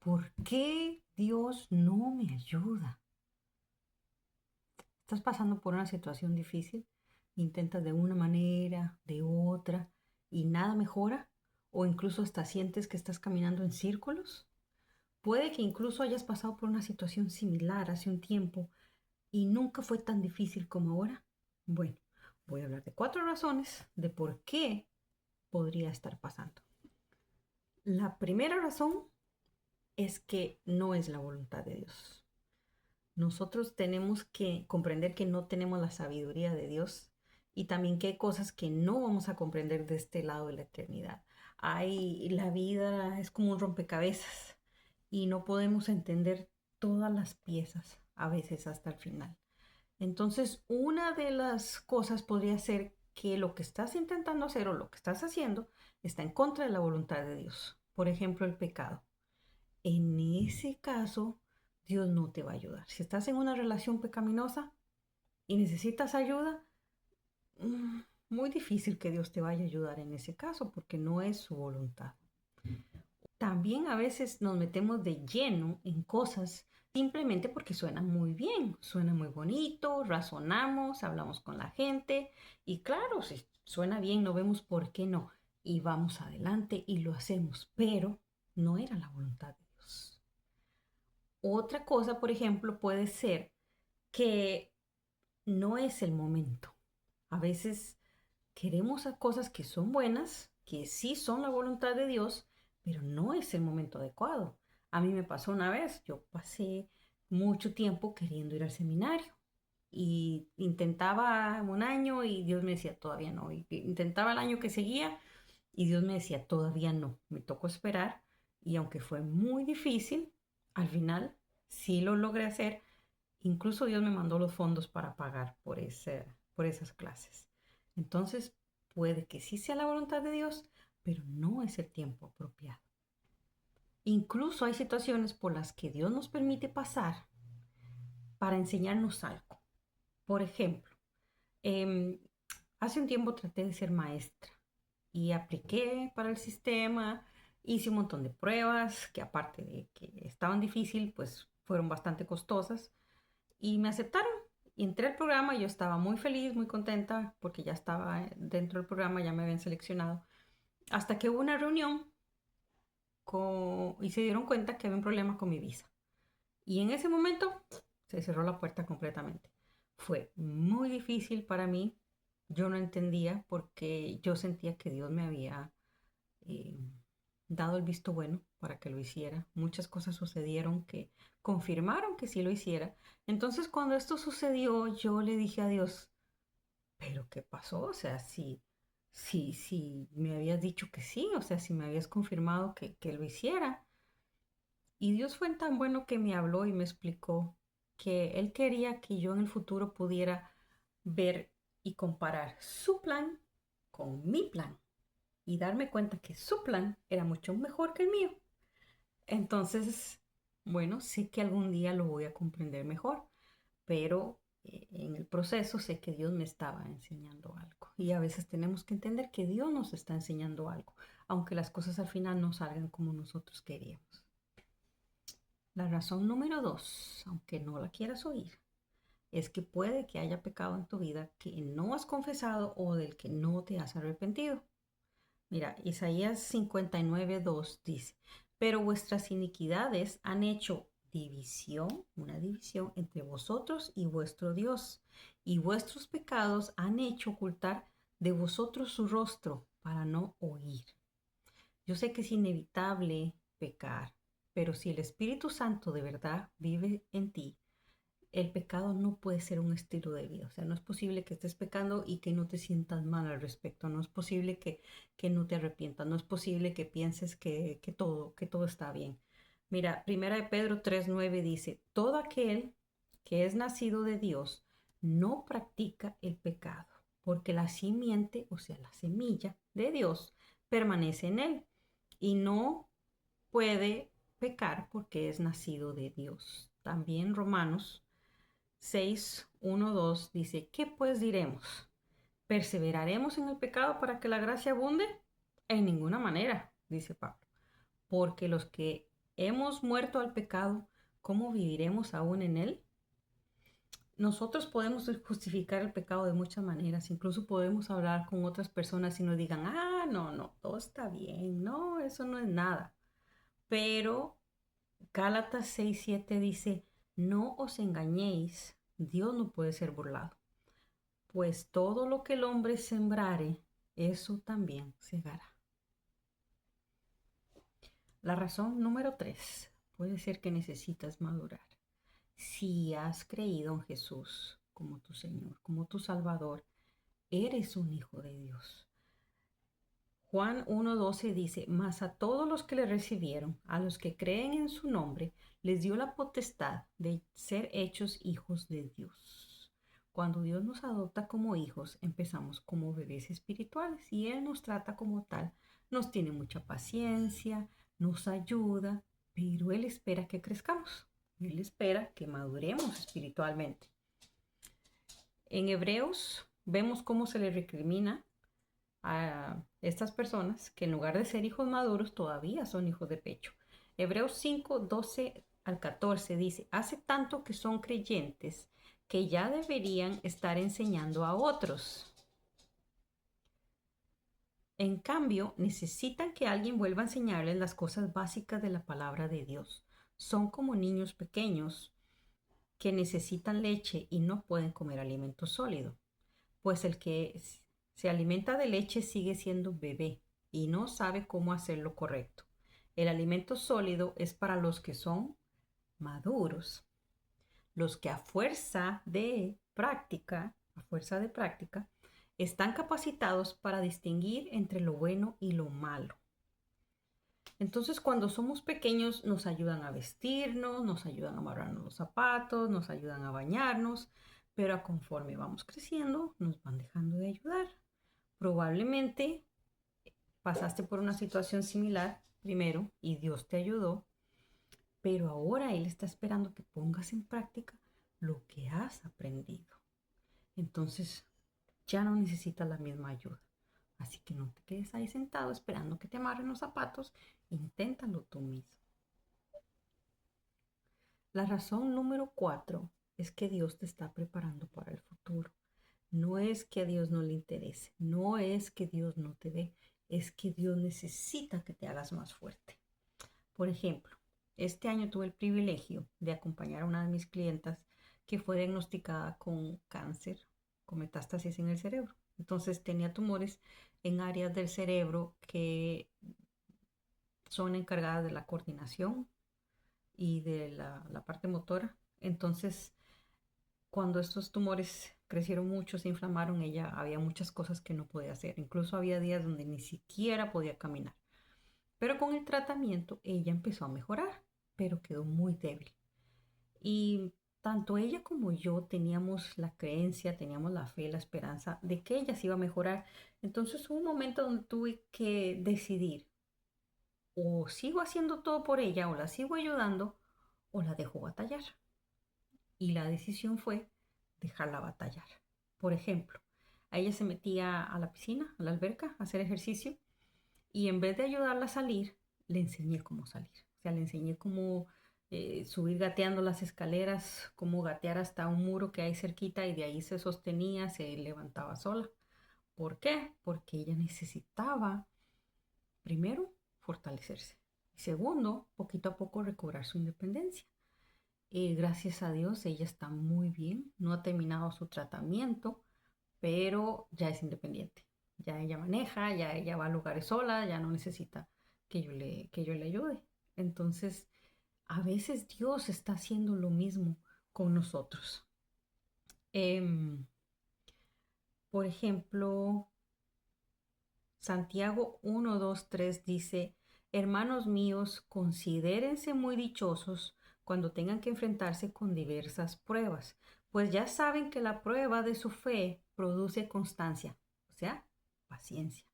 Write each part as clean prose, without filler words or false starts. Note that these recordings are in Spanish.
¿Por qué Dios no me ayuda? Estás pasando por una situación difícil, intentas de una manera, de otra, y nada mejora, o incluso hasta sientes que estás caminando en círculos. Puede que incluso hayas pasado por una situación similar hace un tiempo y nunca fue tan difícil como ahora. Bueno, voy a hablar de 4 razones de por qué podría estar pasando. La primera razón es que no es la voluntad de Dios. Nosotros tenemos que comprender que no tenemos la sabiduría de Dios y también que hay cosas que no vamos a comprender de este lado de la eternidad. La vida es como un rompecabezas y no podemos entender todas las piezas, a veces hasta el final. Entonces, una de las cosas podría ser que lo que estás intentando hacer o lo que estás haciendo está en contra de la voluntad de Dios. Por ejemplo, el pecado. En ese caso, Dios no te va a ayudar. Si estás en una relación pecaminosa y necesitas ayuda, mm, muy difícil que Dios te vaya a ayudar en ese caso porque no es su voluntad. También a veces nos metemos de lleno en cosas simplemente porque suena muy bien, suena muy bonito, razonamos, hablamos con la gente y claro, si suena bien, no vemos por qué no y vamos adelante y lo hacemos, pero no era la voluntad de Dios. Otra cosa, por ejemplo, puede ser que no es el momento. A veces queremos a cosas que son buenas, que sí son la voluntad de Dios, pero no es el momento adecuado. A mí me pasó una vez, yo pasé mucho tiempo queriendo ir al seminario y intentaba un año y Dios me decía todavía no. Y intentaba el año que seguía y Dios me decía todavía no. Me tocó esperar y aunque fue muy difícil, al final sí lo logré hacer. Incluso Dios me mandó los fondos para pagar por esas clases. Entonces, puede que sí sea la voluntad de Dios, pero no es el tiempo apropiado. Incluso hay situaciones por las que Dios nos permite pasar para enseñarnos algo. Por ejemplo, em, hace un tiempo traté de ser maestra y apliqué para el sistema, hice un montón de pruebas que aparte de que estaban difíciles, pues fueron bastante costosas y me aceptaron. Y entré al programa, yo estaba muy feliz, muy contenta porque ya estaba dentro del programa, ya me habían seleccionado. Hasta que hubo una reunión y se dieron cuenta que había un problema con mi visa. Y en ese momento se cerró la puerta completamente. Fue muy difícil para mí. Yo no entendía porque yo sentía que Dios me había eh, dado el visto bueno para que lo hiciera. Muchas cosas sucedieron que confirmaron que sí lo hiciera. Entonces, cuando esto sucedió, yo le dije a Dios, ¿pero qué pasó? O sea, si me habías dicho que sí, o sea, si me habías confirmado que lo hiciera. Y Dios fue tan bueno que me habló y me explicó que Él quería que yo en el futuro pudiera ver y comparar su plan con mi plan y darme cuenta que su plan era mucho mejor que el mío. Entonces, bueno, sé que algún día lo voy a comprender mejor, pero en el proceso sé que Dios me estaba enseñando algo. Y a veces tenemos que entender que Dios nos está enseñando algo, aunque las cosas al final no salgan como nosotros queríamos. La razón número 2, aunque no la quieras oír, es que puede que haya pecado en tu vida que no has confesado o del que no te has arrepentido. Mira, Isaías 59:2 dice, pero vuestras iniquidades han hecho división, una división entre vosotros y vuestro Dios, y vuestros pecados han hecho ocultar de vosotros su rostro para no oír. Yo sé que es inevitable pecar, pero si el Espíritu Santo de verdad vive en ti, el pecado no puede ser un estilo de vida. O sea, no es posible que estés pecando y que no te sientas mal al respecto. No es posible que no te arrepientas. No es posible que pienses que todo está bien. Mira, Primera de Pedro 3:9 dice, todo aquel que es nacido de Dios no practica el pecado, porque la simiente, o sea, la semilla de Dios, permanece en él y no puede pecar porque es nacido de Dios. También Romanos 6:1-2 dice, ¿qué pues diremos? ¿Perseveraremos en el pecado para que la gracia abunde? En ninguna manera, dice Pablo, porque los que ¿Hemos muerto al pecado? ¿Cómo viviremos aún en él? Nosotros podemos justificar el pecado de muchas maneras. Incluso podemos hablar con otras personas y nos digan, no, no, todo está bien. No, eso no es nada. Pero Gálatas 6:7 dice, no os engañéis, Dios no puede ser burlado. Pues todo lo que el hombre sembrare, eso también segará. La razón número 3 puede ser que necesitas madurar. Si has creído en Jesús como tu Señor, como tu Salvador, eres un hijo de Dios. Juan 1:12 dice, mas a todos los que le recibieron, a los que creen en su nombre, les dio la potestad de ser hechos hijos de Dios. Cuando Dios nos adopta como hijos, empezamos como bebés espirituales y Él nos trata como tal. Nos tiene mucha paciencia, nos ayuda, pero Él espera que crezcamos. Él espera que maduremos espiritualmente. En Hebreos vemos cómo se le recrimina a estas personas que en lugar de ser hijos maduros todavía son hijos de pecho. Hebreos 5:12 al 14 dice, hace tanto que son creyentes que ya deberían estar enseñando a otros. En cambio, necesitan que alguien vuelva a enseñarles las cosas básicas de la palabra de Dios. Son como niños pequeños que necesitan leche y no pueden comer alimento sólido, pues el que se alimenta de leche sigue siendo bebé y no sabe cómo hacer lo correcto. El alimento sólido es para los que son maduros, los que a fuerza de práctica, están capacitados para distinguir entre lo bueno y lo malo. Entonces, cuando somos pequeños, nos ayudan a vestirnos, nos ayudan a amarrarnos los zapatos, nos ayudan a bañarnos, pero conforme vamos creciendo, nos van dejando de ayudar. Probablemente pasaste por una situación similar primero y Dios te ayudó, pero ahora Él está esperando que pongas en práctica lo que has aprendido. Entonces, ya no necesitas la misma ayuda. Así que no te quedes ahí sentado esperando que te amarren los zapatos. Inténtalo tú mismo. La razón número 4 es que Dios te está preparando para el futuro. No es que a Dios no le interese, no es que Dios no te dé, es que Dios necesita que te hagas más fuerte. Por ejemplo, este año tuve el privilegio de acompañar a una de mis clientas que fue diagnosticada con cáncer, con metástasis en el cerebro. Entonces tenía tumores en áreas del cerebro que son encargadas de la coordinación y de la parte motora. Entonces, cuando estos tumores crecieron mucho, se inflamaron, ella había muchas cosas que no podía hacer. Incluso había días donde ni siquiera podía caminar. Pero con el tratamiento ella empezó a mejorar, pero quedó muy débil. Y tanto ella como yo teníamos la creencia, teníamos la fe, la esperanza de que ella se iba a mejorar. Entonces hubo un momento donde tuve que decidir, o sigo haciendo todo por ella, o la sigo ayudando, o la dejo batallar. Y la decisión fue dejarla batallar. Por ejemplo, a ella se metía a la piscina, a la alberca, a hacer ejercicio y en vez de ayudarla a salir, le enseñé cómo salir. O sea, le enseñé cómo subir gateando las escaleras, cómo gatear hasta un muro que hay cerquita y de ahí se sostenía, se levantaba sola. ¿Por qué? Porque ella necesitaba, primero, fortalecerse. Y segundo, poquito a poco recobrar su independencia. Gracias a Dios, ella está muy bien, no ha terminado su tratamiento, pero ya es independiente. Ya ella maneja, ya ella va a lugares sola, ya no necesita que yo le ayude. Entonces, a veces Dios está haciendo lo mismo con nosotros. Em, por ejemplo, Santiago 1, 2, 3 dice, hermanos míos, considérense muy dichosos cuando tengan que enfrentarse con diversas pruebas, pues ya saben que la prueba de su fe produce constancia, o sea, paciencia,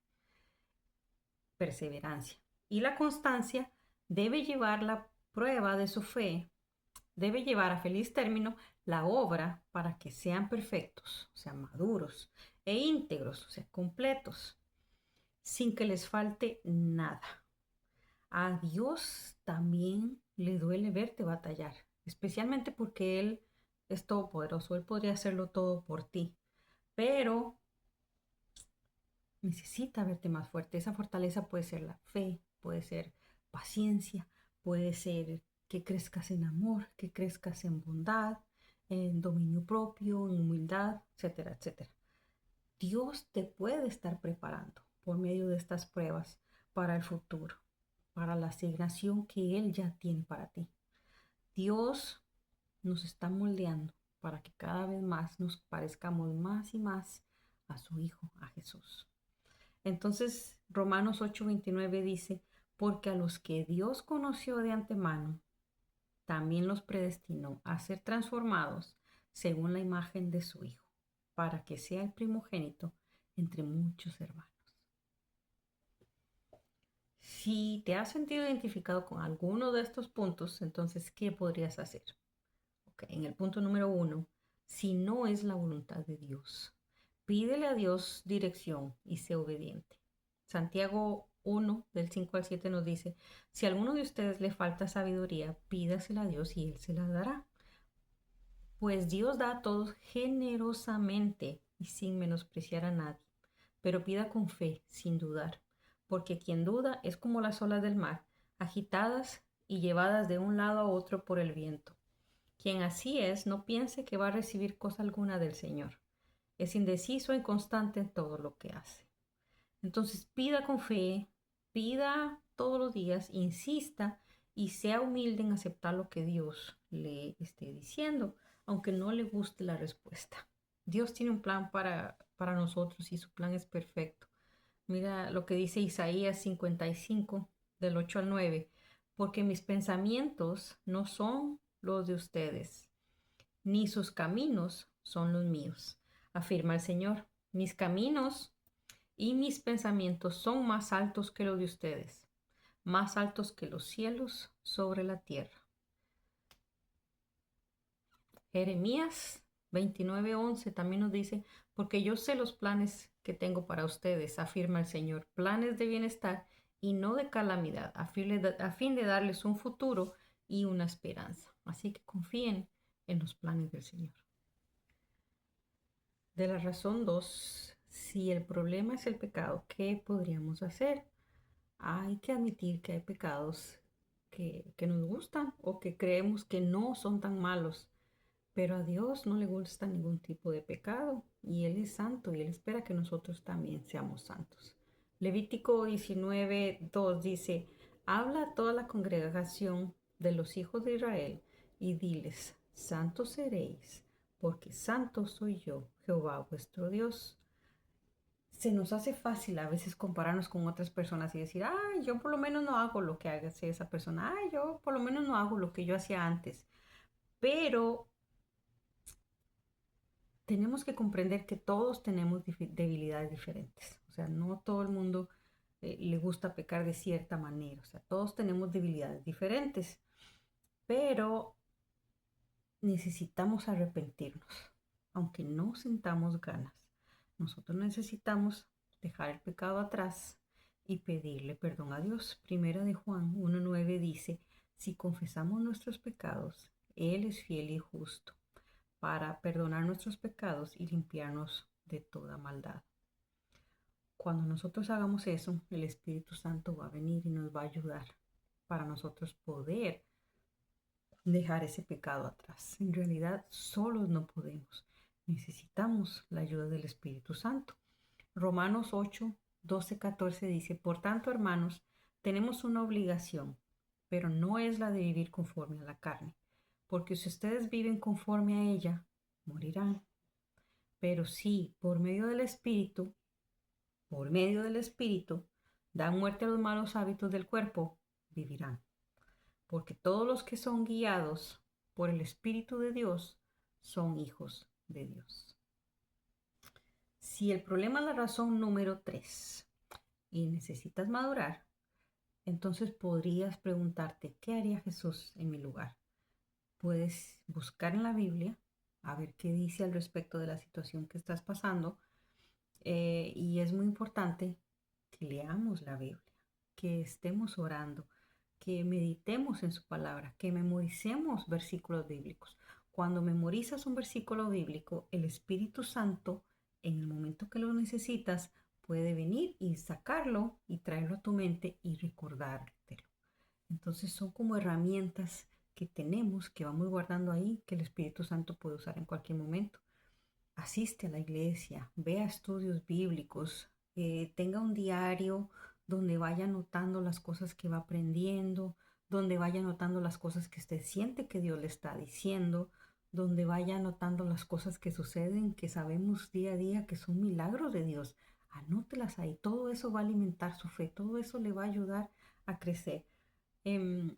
perseverancia. Y la constancia debe llevar la prueba de su fe, debe llevar a feliz término la obra para que sean perfectos, o sea, maduros e íntegros, o sea, completos sin que les falte nada. A Dios también le duele verte batallar, especialmente porque Él es todopoderoso. Él podría hacerlo todo por ti, pero necesita verte más fuerte. Esa fortaleza puede ser la fe, puede ser paciencia, puede ser que crezcas en amor, que crezcas en bondad, en dominio propio, en humildad, etcétera, etcétera. Dios te puede estar preparando por medio de estas pruebas para el futuro, para la asignación que Él ya tiene para ti. Dios nos está moldeando para que cada vez más nos parezcamos más y más a su Hijo, a Jesús. Entonces, Romanos 8:29 dice, porque a los que Dios conoció de antemano, también los predestinó a ser transformados según la imagen de su Hijo, para que sea el primogénito entre muchos hermanos. Si te has sentido identificado con alguno de estos puntos, entonces, ¿qué podrías hacer? Okay, en el punto número 1, si no es la voluntad de Dios, pídele a Dios dirección y sé obediente. Santiago 1, del 5 al 7 nos dice, si a alguno de ustedes le falta sabiduría, pídasela a Dios y Él se la dará. Pues Dios da a todos generosamente y sin menospreciar a nadie, pero pida con fe, sin dudar, porque quien duda es como las olas del mar, agitadas y llevadas de un lado a otro por el viento. Quien así es, no piense que va a recibir cosa alguna del Señor. Es indeciso e inconstante en todo lo que hace. Entonces pida con fe, pida todos los días, insista y sea humilde en aceptar lo que Dios le esté diciendo, aunque no le guste la respuesta. Dios tiene un plan para nosotros y su plan es perfecto. Mira lo que dice Isaías 55, del 8 al 9, porque mis pensamientos no son los de ustedes, ni sus caminos son los míos, afirma el Señor. Mis caminos y mis pensamientos son más altos que los de ustedes, más altos que los cielos sobre la tierra. Jeremías 29:11 también nos dice, porque yo sé los planes que tengo para ustedes, afirma el Señor, planes de bienestar y no de calamidad, a fin de darles un futuro y una esperanza. Así que confíen en los planes del Señor. De la razón 2, si el problema es el pecado, ¿qué podríamos hacer? Hay que admitir que hay pecados que nos gustan o que creemos que no son tan malos, pero a Dios no le gusta ningún tipo de pecado y Él es santo y Él espera que nosotros también seamos santos. Levítico 19:2 dice, habla a toda la congregación de los hijos de Israel y diles, santos seréis, porque santo soy yo, Jehová vuestro Dios. Se nos hace fácil a veces compararnos con otras personas y decir, ay, yo por lo menos no hago lo que hace esa persona, ay, yo por lo menos no hago lo que yo hacía antes. Pero tenemos que comprender que todos tenemos debilidades diferentes. O sea, no todo el mundo le gusta pecar de cierta manera. O sea, todos tenemos debilidades diferentes, pero necesitamos arrepentirnos, aunque no sintamos ganas. Nosotros necesitamos dejar el pecado atrás y pedirle perdón a Dios. Primera de Juan 1:9 dice, si confesamos nuestros pecados, Él es fiel y justo para perdonar nuestros pecados y limpiarnos de toda maldad. Cuando nosotros hagamos eso, el Espíritu Santo va a venir y nos va a ayudar para nosotros poder dejar ese pecado atrás. En realidad, solos no podemos. Necesitamos la ayuda del Espíritu Santo. Romanos 8:12-14 dice, por tanto, hermanos, tenemos una obligación, pero no es la de vivir conforme a la carne, porque si ustedes viven conforme a ella, morirán. Pero si por medio del Espíritu, dan muerte a los malos hábitos del cuerpo, vivirán. Porque todos los que son guiados por el Espíritu de Dios son hijos de Dios. Si el problema es la razón número 3 y necesitas madurar, entonces podrías preguntarte, ¿qué haría Jesús en mi lugar? Puedes buscar en la Biblia a ver qué dice al respecto de la situación que estás pasando. Y es muy importante que leamos la Biblia, que estemos orando, que meditemos en su palabra, que memoricemos versículos bíblicos. Cuando memorizas un versículo bíblico, el Espíritu Santo, en el momento que lo necesitas, puede venir y sacarlo y traerlo a tu mente y recordártelo. Entonces son como herramientas que tenemos, que vamos guardando ahí, que el Espíritu Santo puede usar en cualquier momento. Asiste a la iglesia, vea estudios bíblicos, tenga un diario donde vaya anotando las cosas que va aprendiendo, donde vaya anotando las cosas que usted siente que Dios le está diciendo, donde vaya anotando las cosas que suceden, que sabemos día a día que son milagros de Dios. Anótelas ahí, todo eso va a alimentar su fe, todo eso le va a ayudar a crecer. Em,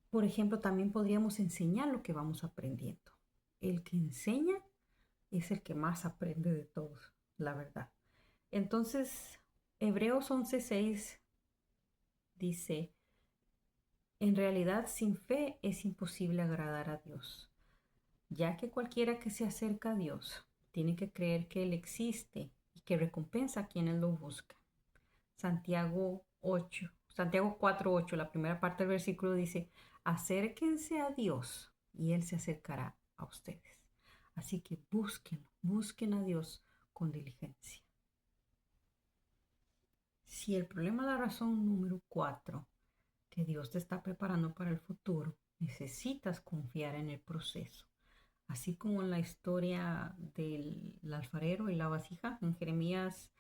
por ejemplo, también podríamos enseñar lo que vamos aprendiendo. El que enseña es el que más aprende de todos, la verdad. Entonces, Hebreos 11:6 dice, en realidad sin fe es imposible agradar a Dios, ya que cualquiera que se acerca a Dios tiene que creer que Él existe y que recompensa a quienes lo buscan. Santiago 4:8, la primera parte del versículo dice, acérquense a Dios y Él se acercará a ustedes. Así que busquen a Dios con diligencia. Si el problema es la razón número 4, que Dios te está preparando para el futuro, necesitas confiar en el proceso. Así como en la historia del alfarero y la vasija, en Jeremías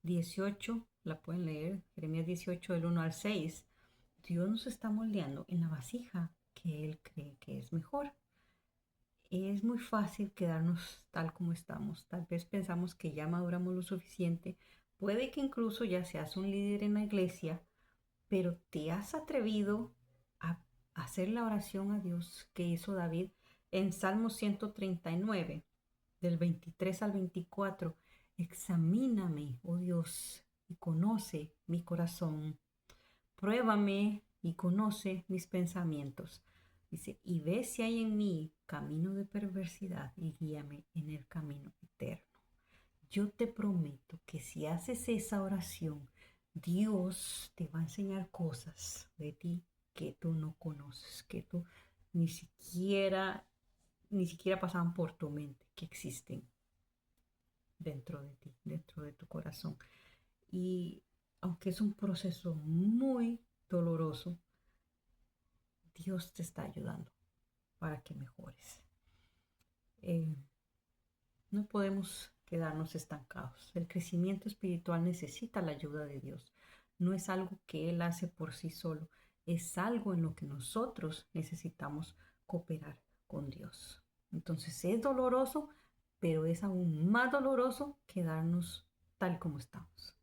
18, la pueden leer, Jeremías 18 del 1 al 6, Dios nos está moldeando en la vasija que Él cree que es mejor. Es muy fácil quedarnos tal como estamos. Tal vez pensamos que ya maduramos lo suficiente. Puede que incluso ya seas un líder en la iglesia, pero te has atrevido a hacer la oración a Dios que hizo David en Salmo 139, del 23 al 24. Examíname, oh Dios, y conoce mi corazón. Pruébame y conoce mis pensamientos. Dice, y ve si hay en mí camino de perversidad y guíame en el camino eterno. Yo te prometo que si haces esa oración, Dios te va a enseñar cosas de ti que tú no conoces, que tú ni siquiera, ni siquiera pasaban por tu mente, que existen dentro de ti, dentro de tu corazón. Y aunque es un proceso muy doloroso, Dios te está ayudando para que mejores. Eh, no podemos quedarnos estancados. El crecimiento espiritual necesita la ayuda de Dios. No es algo que Él hace por sí solo, es algo en lo que nosotros necesitamos cooperar con Dios. Entonces es doloroso, pero es aún más doloroso quedarnos tal como estamos.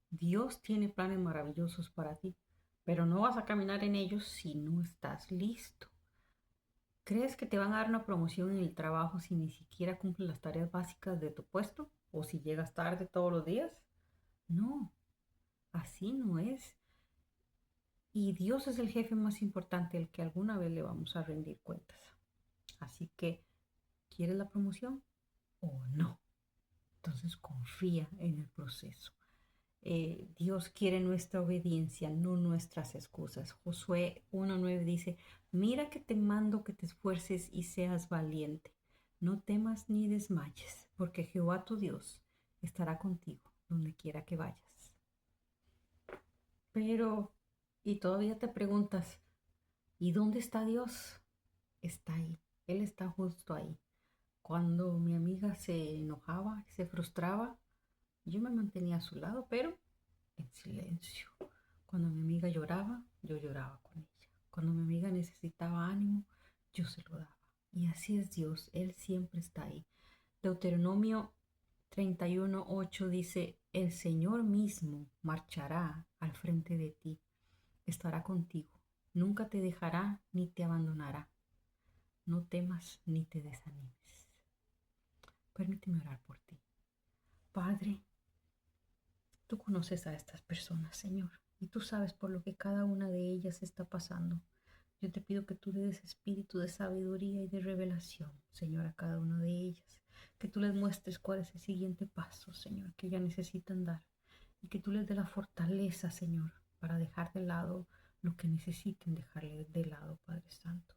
Dios tiene planes maravillosos para ti, pero no vas a caminar en ellos si no estás listo. ¿Crees que te van a dar una promoción en el trabajo si ni siquiera cumples las tareas básicas de tu puesto? ¿O si llegas tarde todos los días? No, así no es. Y Dios es el jefe más importante al que alguna vez le vamos a rendir cuentas. Así que, ¿quieres la promoción o no? Entonces confía en el proceso. Dios quiere nuestra obediencia, no nuestras excusas. Josué 1:9 dice, mira que te mando que te esfuerces y seas valiente. No temas ni desmayes, porque Jehová tu Dios estará contigo donde quiera que vayas. Pero, y todavía te preguntas, ¿y dónde está Dios? Está ahí, Él está justo ahí. Cuando mi amiga se enojaba, se frustraba, yo me mantenía a su lado, pero en silencio. Cuando mi amiga lloraba, yo lloraba con ella. Cuando mi amiga necesitaba ánimo, yo se lo daba. Y así es Dios, Él siempre está ahí. Deuteronomio 31:8 dice, el Señor mismo marchará al frente de ti, estará contigo, nunca te dejará ni te abandonará. No temas ni te desanimes. Permíteme orar por ti. Padre, tú conoces a estas personas, Señor, y tú sabes por lo que cada una de ellas está pasando. Yo te pido que tú le des espíritu de sabiduría y de revelación, Señor, a cada una de ellas. Que tú les muestres cuál es el siguiente paso, Señor, que ellas necesitan dar. Y que tú les des la fortaleza, Señor, para dejar de lado lo que necesiten dejarle de lado, Padre Santo.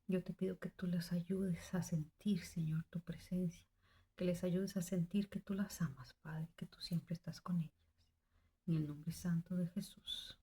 Yo te pido que tú les ayudes a sentir, Señor, tu presencia, que les ayudes a sentir que tú las amas, Padre, que tú siempre estás con ellas. En el nombre santo de Jesús.